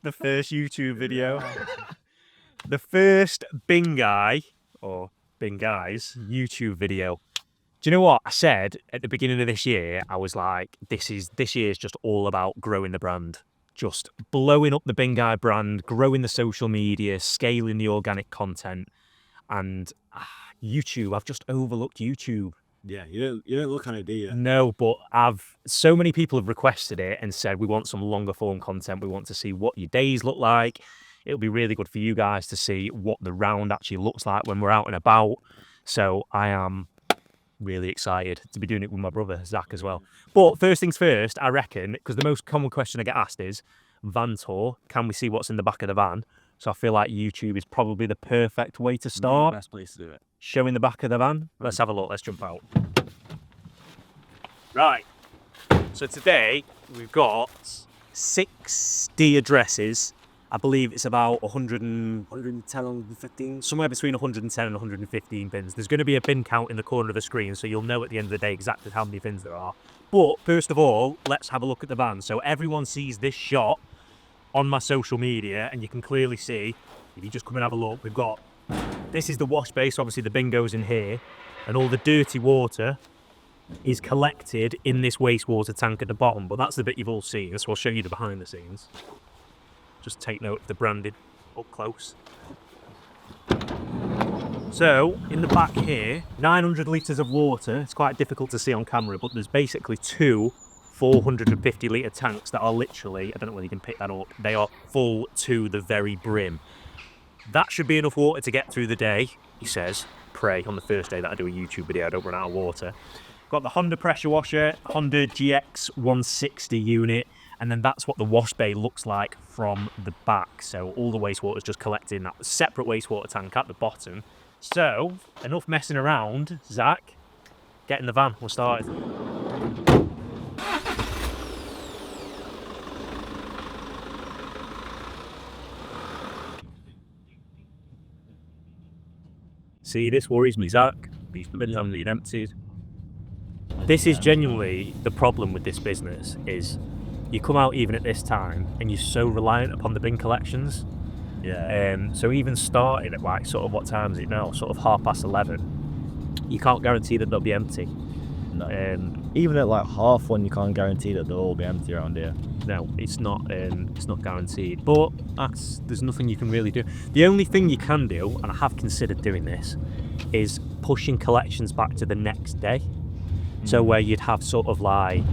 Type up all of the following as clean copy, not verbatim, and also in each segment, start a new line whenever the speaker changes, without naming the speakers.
the first YouTube video. The first bin guy, or bin guys, YouTube video. Do you know what I said at the beginning of this year? I was like, this year's just all about growing the brand. Just blowing up the bin guy brand, growing the social media, scaling the organic content. And YouTube, I've just overlooked YouTube.
Yeah, you don't look on it, do you?
No, but so many people have requested it and said, we want some longer form content. We want to see what your days look like. It'll be really good for you guys to see what the round actually looks like when we're out and about. So I am really excited to be doing it with my brother, Zach, as well. But first things first, I reckon, because the most common question I get asked is, van tour, can we see what's in the back of the van? So I feel like YouTube is probably the perfect way to start.
Best place to do it.
Showing the back of the van. Let's have a look. Let's jump out. Right. So today we've got 60 addresses. I believe it's about 110, 115, somewhere between 110 and 115 bins. There's going to be a bin count in the corner of the screen, so you'll know at the end of the day exactly how many bins there are. But first of all, let's have a look at the van. So everyone sees this shot on my social media, and you can clearly see, if you just come and have a look, we've got, this is the wash bay, so obviously the bin goes in here, and all the dirty water is collected in this wastewater tank at the bottom, but that's the bit you've all seen, so I'll show you the behind the scenes. Just take note of the branded up close. So, in the back here, 900 litres of water. It's quite difficult to see on camera, but there's basically two 450 litre tanks that are literally, I don't know whether you can pick that up, they are full to the very brim. That should be enough water to get through the day, he says. Pray on the first day that I do a YouTube video I don't run out of water. Got the Honda pressure washer, Honda GX 160 unit, and then that's what the wash bay looks like from the back. So all the wastewater is just collected in that separate wastewater tank at the bottom. So, enough messing around. Zach, get in the van, we'll start. See, this worries me, Zach. These bins haven't been emptied. This is genuinely the problem with this business, is you come out even at this time and you're so reliant upon the bin collections.
Yeah.
So even starting at like sort of, what time is it now? Sort of 11:30. You can't guarantee that they'll be empty.
No. Even at like 1:30, you can't guarantee that they'll all be empty around here.
No, it's not guaranteed. But there's nothing you can really do. The only thing you can do, and I have considered doing this, is pushing collections back to the next day. So where you'd have sort of like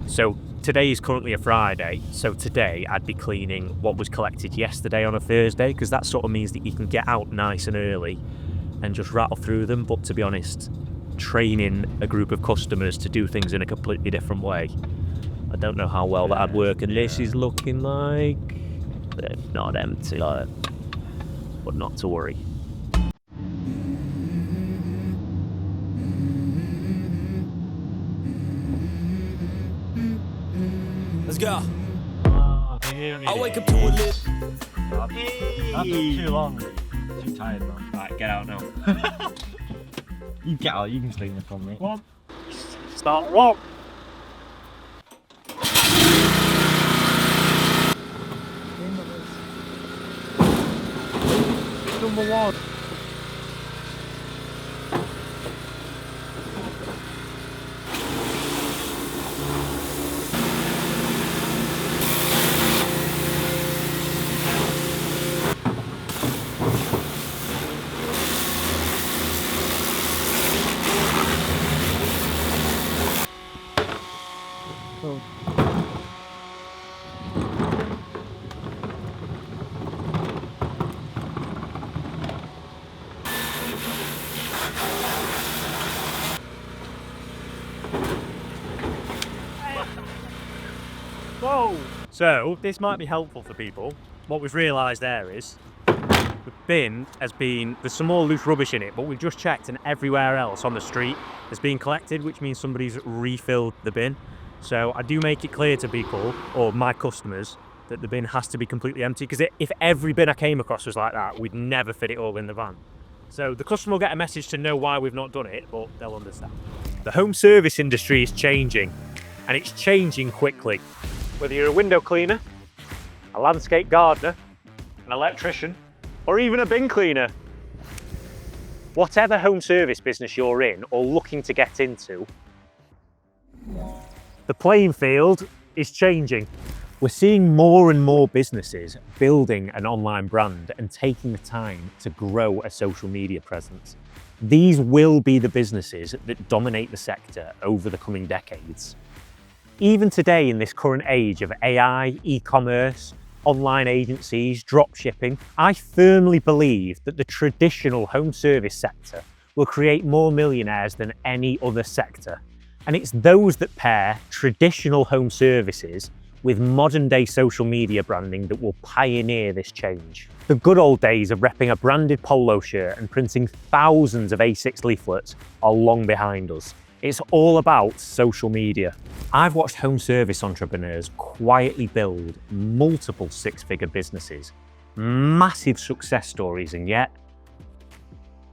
so today is currently a Friday, so today I'd be cleaning what was collected yesterday on a Thursday, because that sort of means that you can get out nice and early and just rattle through them. But to be honest, training a group of customers to do things in a completely different way, I don't know how well that'd work. And this is looking like they're not empty, but not to worry.
Let's go. I wake up to a lip.
That's too long. Too tired, man.
Right, get out now.
You get out, you can sleep in the front, mate.
Come on. Start rock. Number one. Whoa! So, this might be helpful for people. What we've realised there is the bin there's some more loose rubbish in it, but we've just checked and everywhere else on the street has been collected, which means somebody's refilled the bin. So I do make it clear to people, or my customers, that the bin has to be completely empty, because if every bin I came across was like that, we'd never fit it all in the van. So the customer will get a message to know why we've not done it, but they'll understand. The home service industry is changing, and it's changing quickly. Whether you're a window cleaner, a landscape gardener, an electrician, or even a bin cleaner. Whatever home service business you're in or looking to get into, the playing field is changing. We're seeing more and more businesses building an online brand and taking the time to grow a social media presence. These will be the businesses that dominate the sector over the coming decades. Even today, in this current age of AI, e-commerce, online agencies, drop shipping, I firmly believe that the traditional home service sector will create more millionaires than any other sector. And it's those that pair traditional home services with modern day social media branding that will pioneer this change. The good old days of repping a branded polo shirt and printing thousands of A6 leaflets are long behind us. It's all about social media. I've watched home service entrepreneurs quietly build multiple six-figure businesses, massive success stories, and yet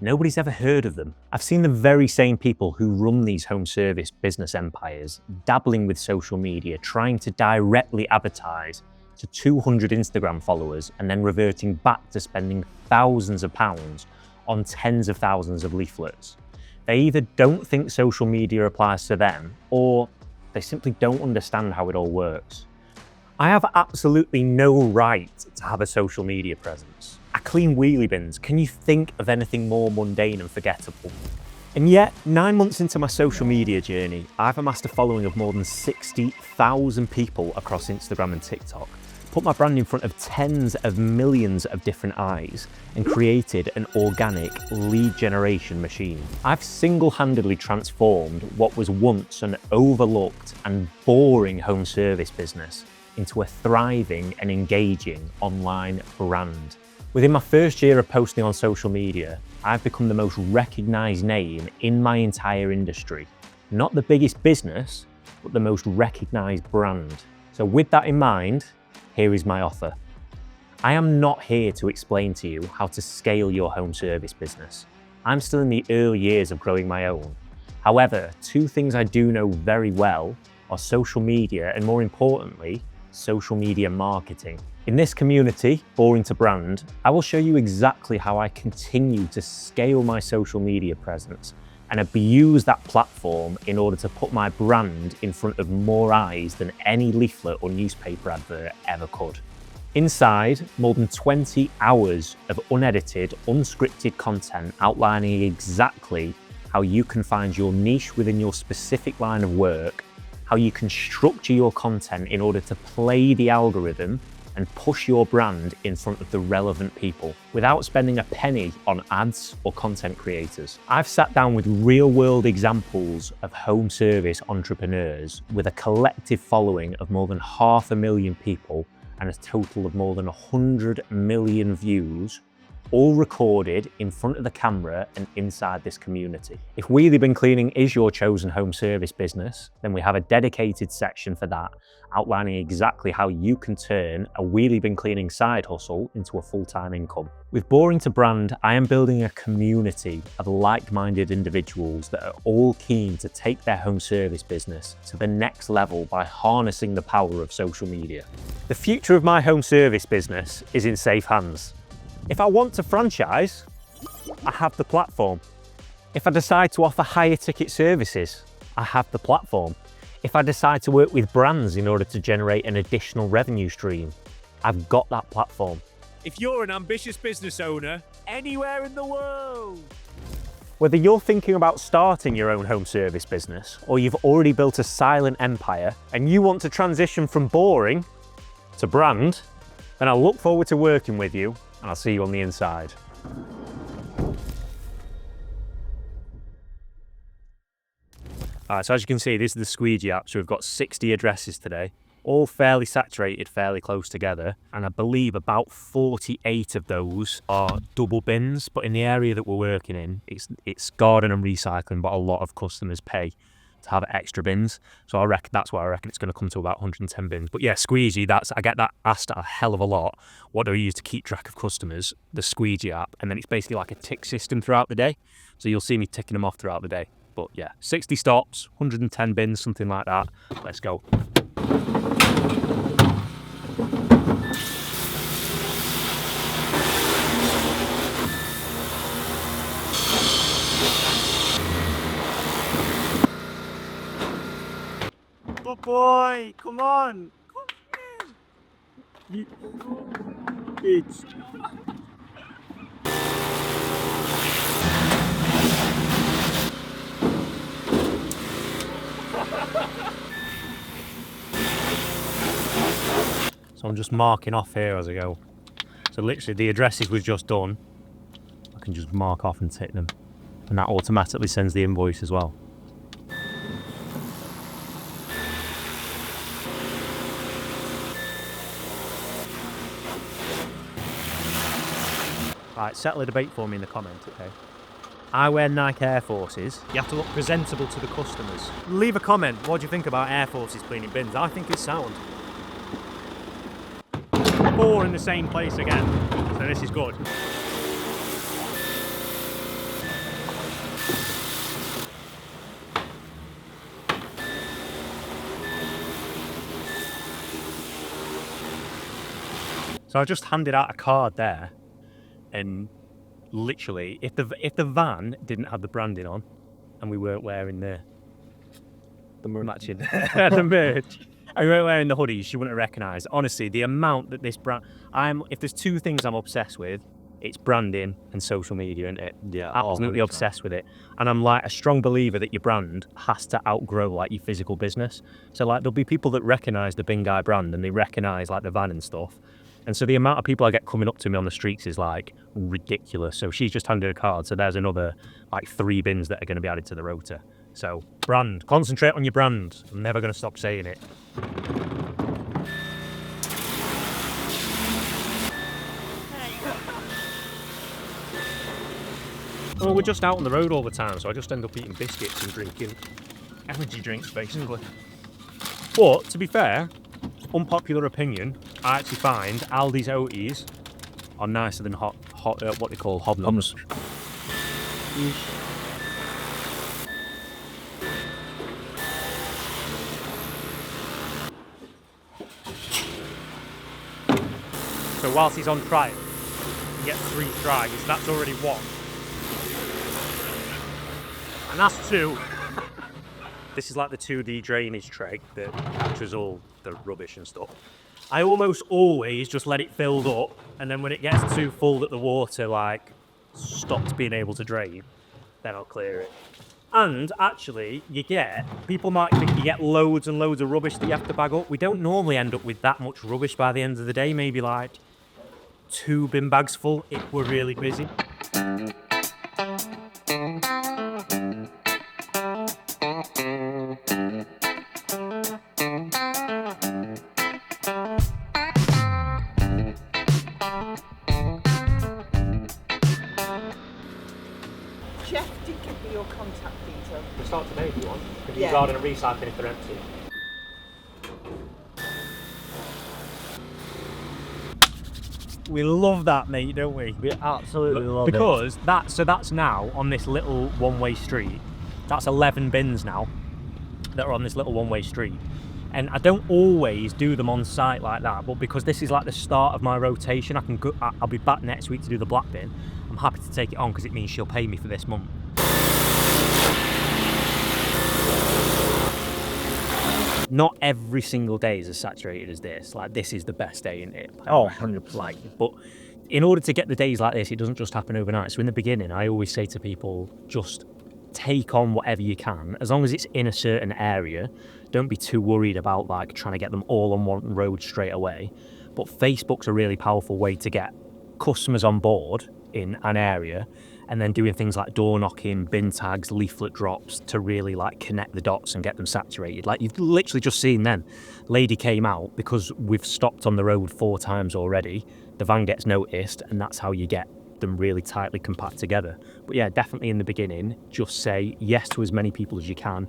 nobody's ever heard of them. I've seen the very same people who run these home service business empires dabbling with social media, trying to directly advertise to 200 Instagram followers and then reverting back to spending thousands of pounds on tens of thousands of leaflets. They either don't think social media applies to them, or they simply don't understand how it all works. I have absolutely no right to have a social media presence. I clean wheelie bins. Can you think of anything more mundane and forgettable? And yet, 9 months into my social media journey, I've amassed a following of more than 60,000 people across Instagram and TikTok, put my brand in front of tens of millions of different eyes, and created an organic lead generation machine. I've single-handedly transformed what was once an overlooked and boring home service business into a thriving and engaging online brand. Within my first year of posting on social media, I've become the most recognised name in my entire industry. Not the biggest business, but the most recognised brand. So with that in mind, here is my offer. I am not here to explain to you how to scale your home service business. I'm still in the early years of growing my own. However, two things I do know very well are social media and, more importantly, social media marketing. In this community, Boring to Brand, I will show you exactly how I continue to scale my social media presence and abuse that platform in order to put my brand in front of more eyes than any leaflet or newspaper advert ever could. Inside, more than 20 hours of unedited, unscripted content outlining exactly how you can find your niche within your specific line of work, how you can structure your content in order to play the algorithm and push your brand in front of the relevant people without spending a penny on ads or content creators. I've sat down with real-world examples of home service entrepreneurs with a collective following of more than 500,000 people and a total of more than 100 million views, all recorded in front of the camera and inside this community. If wheelie bin cleaning is your chosen home service business, then we have a dedicated section for that, outlining exactly how you can turn a wheelie bin cleaning side hustle into a full-time income. With Boring to Brand, I am building a community of like-minded individuals that are all keen to take their home service business to the next level by harnessing the power of social media. The future of my home service business is in safe hands. If I want to franchise, I have the platform. If I decide to offer higher ticket services, I have the platform. If I decide to work with brands in order to generate an additional revenue stream, I've got that platform.
If you're an ambitious business owner anywhere in the world,
Whether you're thinking about starting your own home service business or you've already built a silent empire and you want to transition from boring to brand, then I look forward to working with you and I'll see you on the inside. Alright, so as you can see, this is the squeegee app. So we've got 60 addresses today, all fairly saturated, fairly close together. And I believe about 48 of those are double bins. But in the area that we're working in, it's garden and recycling, but a lot of customers pay to have extra bins. So I reckon that's why I reckon it's going to come to about 110 bins. But yeah, squeegee, I get that asked a hell of a lot. What do we use to keep track of customers? The squeegee app. And then it's basically like a tick system throughout the day. So you'll see me ticking them off throughout the day. But yeah, 60 stops, 110 bins, something like that. Let's go. boy, come on. It's... So I'm just marking off here as I go. So literally the addresses we've just done, I can just mark off and tick them. And that automatically sends the invoice as well. Right, settle a debate for me in the comments, okay? I wear Nike Air Forces. You have to look presentable to the customers. Leave a comment. What do you think about Air Forces cleaning bins? I think it's sound. 4 in the same place again. So this is good. So I just handed out a card there, and literally, if the van didn't have the branding on, and we weren't wearing the matching the merch, and we weren't wearing the hoodies, you wouldn't have recognised. Honestly, the amount that this brand, if there's 2 things I'm obsessed with, it's branding and social media, isn't it?
Yeah,
absolutely obsessed with it. And I'm like a strong believer that your brand has to outgrow like your physical business. So like there'll be people that recognise the Bin Guy brand and they recognise like the van and stuff. And so the amount of people I get coming up to me on the streets is like ridiculous. So she's just handed a card. So there's another like 3 bins that are going to be added to the rota. So brand, concentrate on your brand. I'm never going to stop saying it. Well, we're just out on the road all the time, so I just end up eating biscuits and drinking energy drinks, basically. But, to be fair, unpopular opinion, I actually find Aldi's Oaties are nicer than what they call hobnobs. So whilst he's on trial, he gets 3 tries, that's already 1. And that's 2. This is like the 2D drainage tray that captures all the rubbish and stuff. I almost always just let it fill up, and then when it gets too full that the water like stops being able to drain, then I'll clear it. And actually, people might think you get loads and loads of rubbish that you have to bag up. We don't normally end up with that much rubbish by the end of the day, maybe like 2 bin bags full if we're really busy.
Jeff did give me your contact details.
We'll start today if you want. If
Yeah.
you garden and recycling if they're empty. We love that, mate, don't we?
We absolutely love it.
Because that's now on this little one-way street. That's 11 bins now that are on this little one-way street. And I don't always do them on site like that, but because this is like the start of my rotation, I'll be back next week to do the black bin. I'm happy to take it on because it means she'll pay me for this month. Not every single day is as saturated as this. Like, this is the best day in it.
Oh, 100%.
Like, but in order to get the days like this, it doesn't just happen overnight. So in the beginning, I always say to people, just take on whatever you can. As long as it's in a certain area, don't be too worried about like trying to get them all on one road straight away. But Facebook's a really powerful way to get customers on board in an area, and then doing things like door knocking, bin tags, leaflet drops to really like connect the dots and get them saturated. Like you've literally just seen then, lady came out because we've stopped on the road 4 times already. The van gets noticed, and that's how you get them really tightly compact together. But yeah, definitely in the beginning, just say yes to as many people as you can.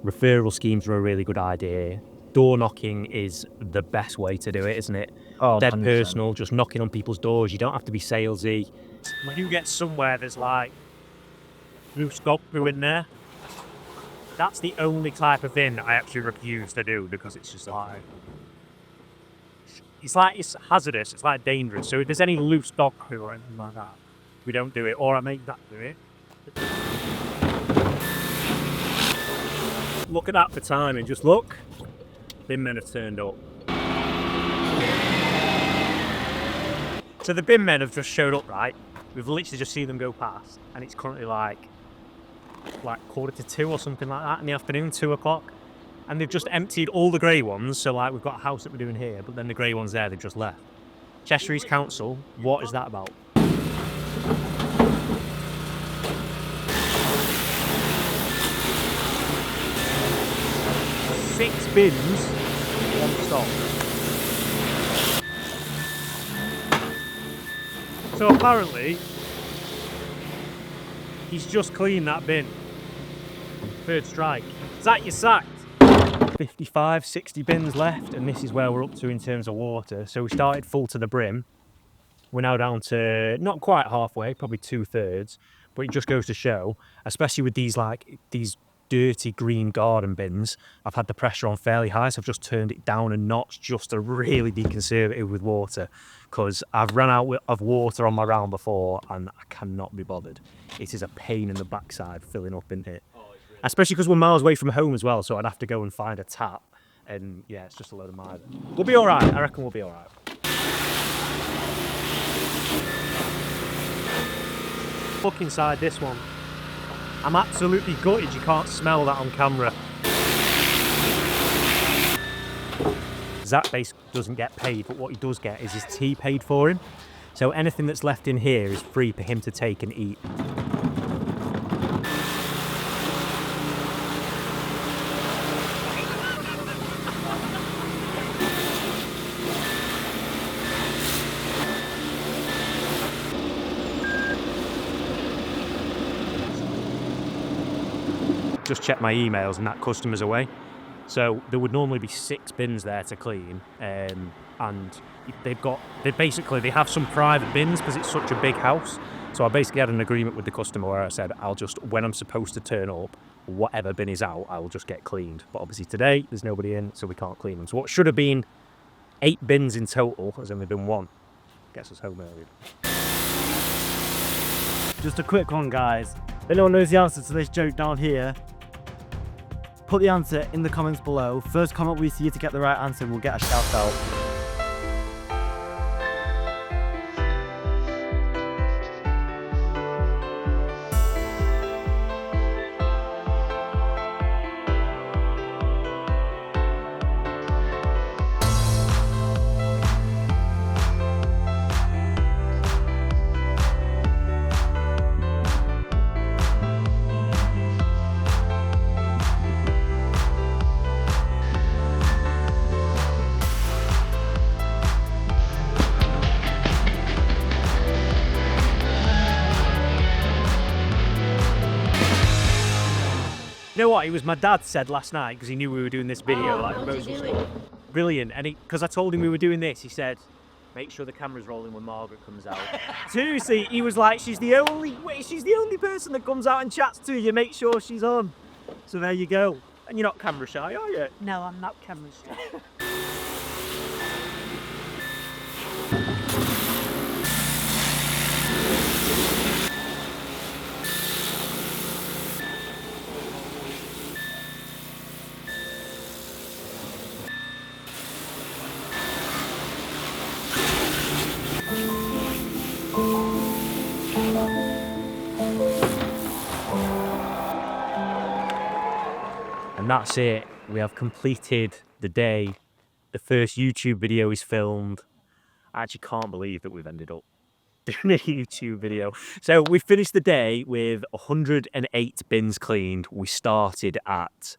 Referral schemes are a really good idea. Door knocking is the best way to do it, isn't it?
Oh,
Dead
100%.
personal, just knocking on people's doors. You don't have to be salesy. When you get somewhere there's like loose dog poo in there, that's the only type of thing I actually refuse to do, because it's just like it's hazardous, it's like dangerous. So if there's any loose dog poo or anything like that, we don't do it, or I make that do it. Look at that for timing, just look. bin men have turned up. So the bin men have just showed up, right? We've literally just seen them go past, and it's currently like 1:45 or something like that in the afternoon, 2 o'clock. And they've just emptied all the grey ones, so like we've got a house that we're doing here, but then the grey ones there, they've just left. Cheshire East Council, what is that about? Six bins, one stop. So apparently, he's just cleaned that bin. Third strike. Is that your sacked? 55, 60 bins left, and this is where we're up to in terms of water. So we started full to the brim. We're now down to not quite halfway, probably 2/3, but it just goes to show, especially with these dirty green garden bins, I've had the pressure on fairly high, so I've just turned it down a notch just to really be conservative with water, because I've run out of water on my round before and I cannot be bothered. It is a pain in the backside filling up in here. Especially because we're miles away from home as well, so I'd have to go and find a tap, and yeah, it's just a load of miles. We'll be all right. I reckon we'll be all right. Look inside this one. I'm absolutely gutted you can't smell that on camera. Zach basically doesn't get paid, but what he does get is his tea paid for him. So anything that's left in here is free for him to take and eat. Just checked my emails and that customer's away. So there would normally be 6 bins there to clean, and they have some private bins because it's such a big house. So I basically had an agreement with the customer where I said, when I'm supposed to turn up, whatever bin is out, I will just get cleaned. But obviously today there's nobody in, so we can't clean them. So what should have been 8 bins in total has only been 1. Gets us home early.
Just a quick one, guys. If anyone knows the answer to this joke down here, put the answer in the comments below. First comment we see you to get the right answer, we'll get a shout out.
You know what? It was my dad said last night because he knew we were doing this video. Brilliant. And because I told him we were doing this, he said, "Make sure the camera's rolling when Margaret comes out." Seriously, he was like, "She's the only person that comes out and chats to you. Make sure she's on." So there you go. And you're not camera shy, are you?
No, I'm not camera shy.
And that's it. We have completed the day. The first YouTube video is filmed. I actually can't believe that we've ended up doing a YouTube video. So we finished the day with 108 bins cleaned. We started at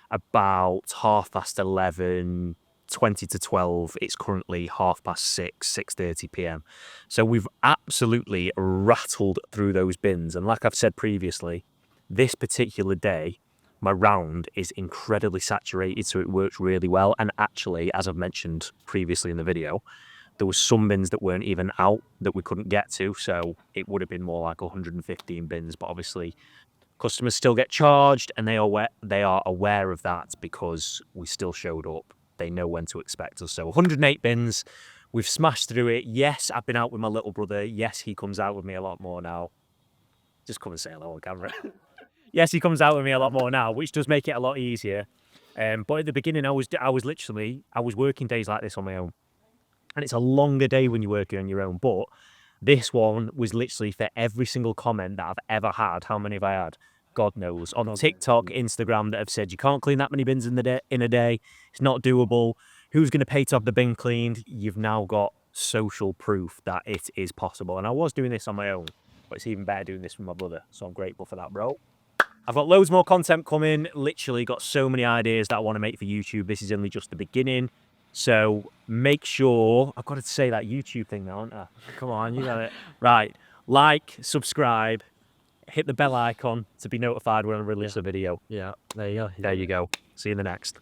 about 11:30, 20 to 12. It's currently 6:30, 6:30 p.m. So we've absolutely rattled through those bins. And like I've said previously, this particular day, my round is incredibly saturated, so it works really well. And actually, as I've mentioned previously in the video, there were some bins that weren't even out that we couldn't get to, so it would have been more like 115 bins. But obviously, customers still get charged, and they are aware of that because we still showed up. They know when to expect us. So 108 bins, we've smashed through it. Yes, I've been out with my little brother. Yes, he comes out with me a lot more now. Just come and say hello on camera. Yes, he comes out with me a lot more now, which does make it a lot easier. But at the beginning, I was working days like this on my own, and it's a longer day when you're working on your own. But this one was literally for every single comment that I've ever had. How many have I had? God knows. On TikTok, Instagram, that have said you can't clean that many bins in a day. It's not doable. Who's going to pay to have the bin cleaned? You've now got social proof that it is possible. And I was doing this on my own, but it's even better doing this with my brother. So I'm grateful for that, bro. I've got loads more content coming. Literally got so many ideas that I want to make for YouTube. This is only just the beginning. So make sure, I've got to say that YouTube thing now, haven't I?
Come on, you got it.
Right. Like, subscribe, hit the bell icon to be notified when I release a video.
Yeah, there you go.
There you go. See you in the next.